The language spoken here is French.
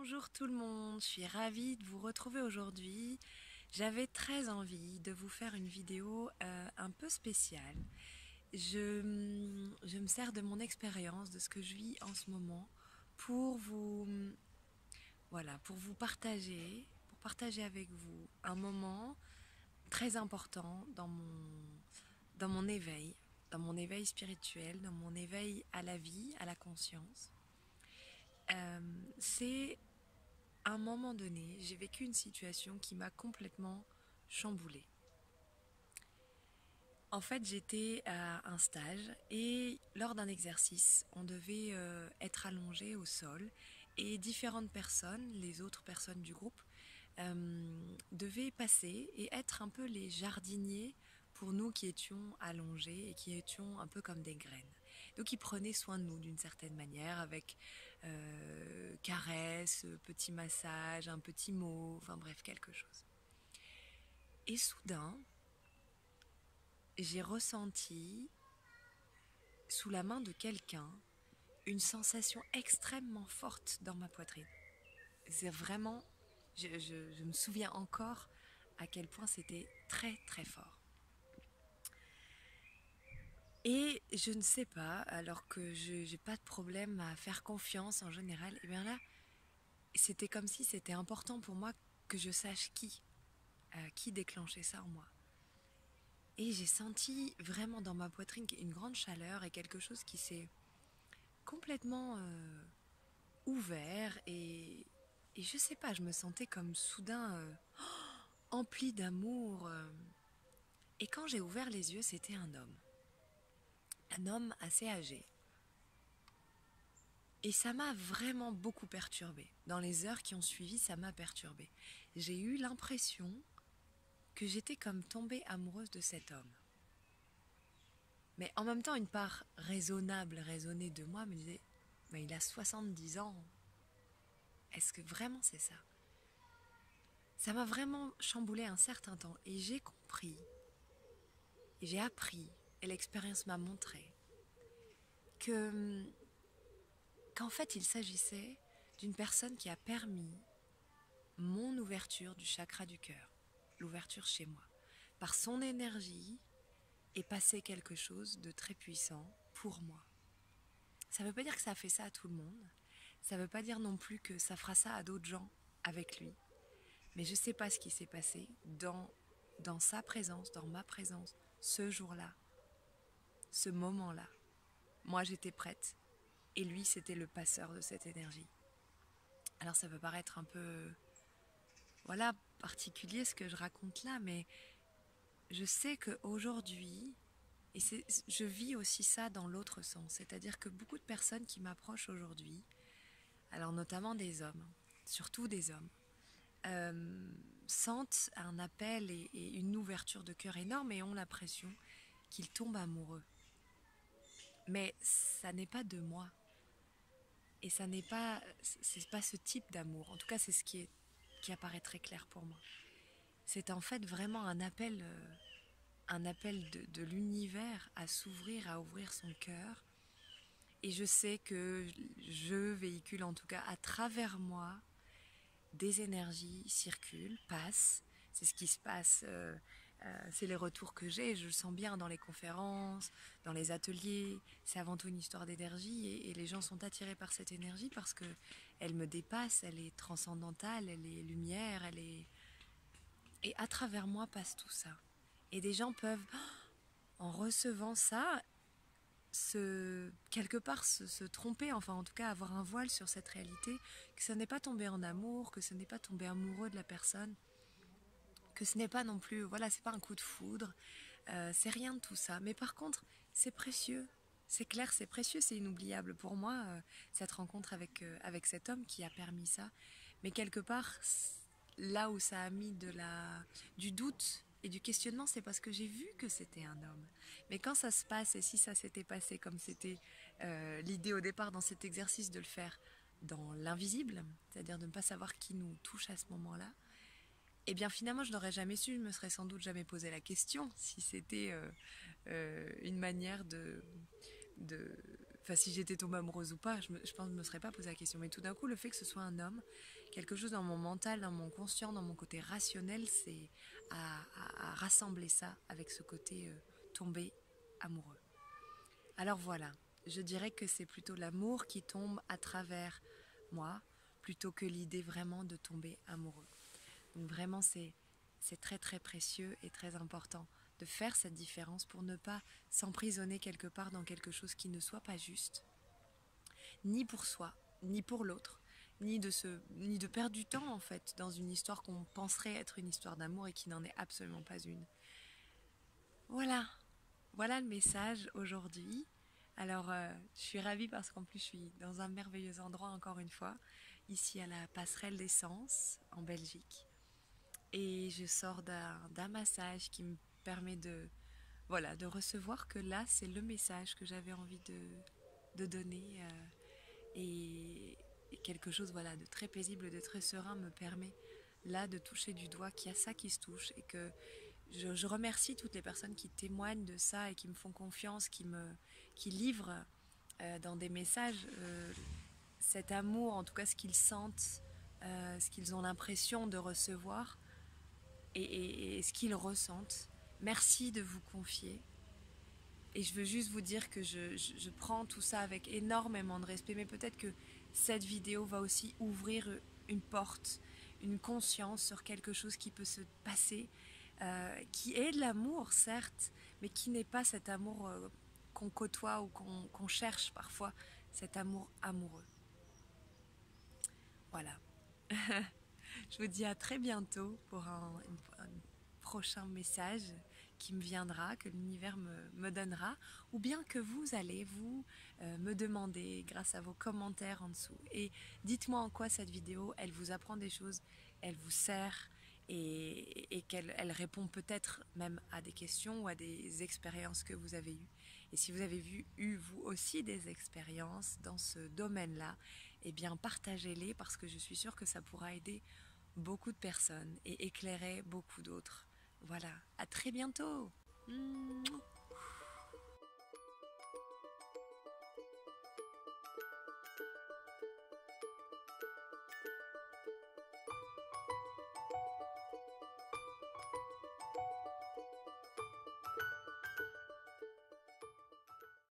Bonjour tout le monde, je suis ravie de vous retrouver aujourd'hui. J'avais très envie de vous faire une vidéo un peu spéciale. Je me sers de mon expérience, de ce que je vis en ce moment, pour vous, voilà, pour partager avec vous un moment très important dans mon éveil spirituel, dans mon éveil à la vie, à la conscience. C'est à un moment donné, j'ai vécu une situation qui m'a complètement chamboulée. En fait, j'étais à un stage et lors d'un exercice, on devait être allongé au sol et différentes personnes, les autres personnes du groupe, devaient passer et être un peu les jardiniers pour nous qui étions allongés et qui étions un peu comme des graines. Donc ils prenaient soin de nous d'une certaine manière avec caresses, petits massages, un petit mot, enfin bref, quelque chose. Et soudain, j'ai ressenti sous la main de quelqu'un une sensation extrêmement forte dans ma poitrine. C'est vraiment, je me souviens encore à quel point c'était très très fort. Et je ne sais pas, alors que je n'ai pas de problème à faire confiance en général, et bien là, c'était comme si c'était important pour moi que je sache qui déclenchait ça en moi. Et j'ai senti vraiment dans ma poitrine une grande chaleur et quelque chose qui s'est complètement ouvert et je sais pas, je me sentais comme soudain emplie d'amour. Et quand j'ai ouvert les yeux, c'était un homme assez âgé. Et ça m'a vraiment beaucoup perturbée. Dans les heures qui ont suivi, ça m'a perturbée. J'ai eu l'impression que j'étais comme tombée amoureuse de cet homme. Mais en même temps, une part raisonnée de moi me disait, mais il a 70 ans. Est-ce que vraiment c'est ça? Ça m'a vraiment chamboulé un certain temps et j'ai compris, et j'ai appris, et l'expérience m'a montré que qu'en fait il s'agissait d'une personne qui a permis mon ouverture du chakra du cœur, l'ouverture chez moi. Par son énergie est passé quelque chose de très puissant pour moi. Ça ne veut pas dire que ça a fait ça à tout le monde, ça ne veut pas dire non plus que ça fera ça à d'autres gens avec lui. Mais je ne sais pas ce qui s'est passé dans sa présence, dans ma présence, ce jour-là, ce moment-là. Moi, j'étais prête et lui, c'était le passeur de cette énergie. Alors ça peut paraître un peu, voilà, particulier ce que je raconte là, mais je sais qu'aujourd'hui, je vis aussi ça dans l'autre sens, c'est-à-dire que beaucoup de personnes qui m'approchent aujourd'hui, alors notamment des hommes, surtout des hommes, sentent un appel et une ouverture de cœur énorme et ont l'impression qu'ils tombent amoureux. Mais ça n'est pas de moi. Et c'est pas ce type d'amour. En tout cas, c'est ce qui apparaît très clair pour moi. C'est en fait vraiment un appel de l'univers à s'ouvrir, à ouvrir son cœur. Et je sais que je véhicule en tout cas à travers moi des énergies circulent, passent. C'est ce qui se passe, c'est les retours que j'ai. Je le sens bien dans les conférences, dans les ateliers. C'est avant tout une histoire d'énergie et les gens sont attirés par cette énergie parce que elle me dépasse, elle est transcendantale, elle est lumière, elle est... Et à travers moi passe tout ça. Et des gens peuvent, en recevant ça, quelque part se tromper, enfin en tout cas avoir un voile sur cette réalité, que ce n'est pas tomber en amour, que ce n'est pas tomber amoureux de la personne, que ce n'est pas non plus, voilà, c'est pas un coup de foudre, c'est rien de tout ça. Mais par contre, c'est précieux, c'est clair, c'est précieux, c'est inoubliable pour moi, cette rencontre avec cet homme qui a permis ça. Mais quelque part, là où ça a mis du doute et du questionnement, c'est parce que j'ai vu que c'était un homme. Mais quand ça se passe, et si ça s'était passé comme c'était l'idée au départ dans cet exercice de le faire dans l'invisible, c'est-à-dire de ne pas savoir qui nous touche à ce moment-là, eh bien finalement je n'aurais jamais su, je me serais sans doute jamais posé la question si c'était une manière de Enfin, si j'étais tombée amoureuse ou pas, je pense que je ne me serais pas posé la question. Mais tout d'un coup, le fait que ce soit un homme, quelque chose dans mon mental, dans mon conscient, dans mon côté rationnel, c'est à rassembler ça avec ce côté tombé amoureux. Alors voilà, je dirais que c'est plutôt l'amour qui tombe à travers moi, plutôt que l'idée vraiment de tomber amoureux. Donc vraiment, c'est très très précieux et très important de faire cette différence pour ne pas s'emprisonner quelque part dans quelque chose qui ne soit pas juste, ni pour soi, ni pour l'autre, ni de perdre du temps en fait dans une histoire qu'on penserait être une histoire d'amour et qui n'en est absolument pas une. Voilà, voilà le message aujourd'hui. Alors, je suis ravie parce qu'en plus, je suis dans un merveilleux endroit, encore une fois, ici à la passerelle d'essence, en Belgique. Et je sors d'un massage qui me permet voilà, de recevoir que là, c'est le message que j'avais envie de donner. Et quelque chose voilà, de très paisible, de très serein me permet là de toucher du doigt qu'il y a ça qui se touche et que je remercie toutes les personnes qui témoignent de ça et qui me font confiance, qui livrent dans des messages cet amour, en tout cas ce qu'ils sentent, ce qu'ils ont l'impression de recevoir et ce qu'ils ressentent. Merci de vous confier. Et je veux juste vous dire que je prends tout ça avec énormément de respect, mais peut-être que cette vidéo va aussi ouvrir une porte, une conscience sur quelque chose qui peut se passer, qui est de l'amour, certes, mais qui n'est pas cet amour qu'on côtoie ou qu'on cherche parfois, cet amour amoureux. Voilà. Je vous dis à très bientôt pour un prochain message qui me viendra, que l'univers me donnera, ou bien que vous allez vous me demander grâce à vos commentaires en dessous. Et dites-moi en quoi cette vidéo, elle vous apprend des choses, elle vous sert et qu'elle répond peut-être même à des questions ou à des expériences que vous avez eues. Et si vous avez eu vous aussi des expériences dans ce domaine-là, eh bien partagez-les parce que je suis sûre que ça pourra aider beaucoup de personnes et éclairer beaucoup d'autres. Voilà, à très bientôt.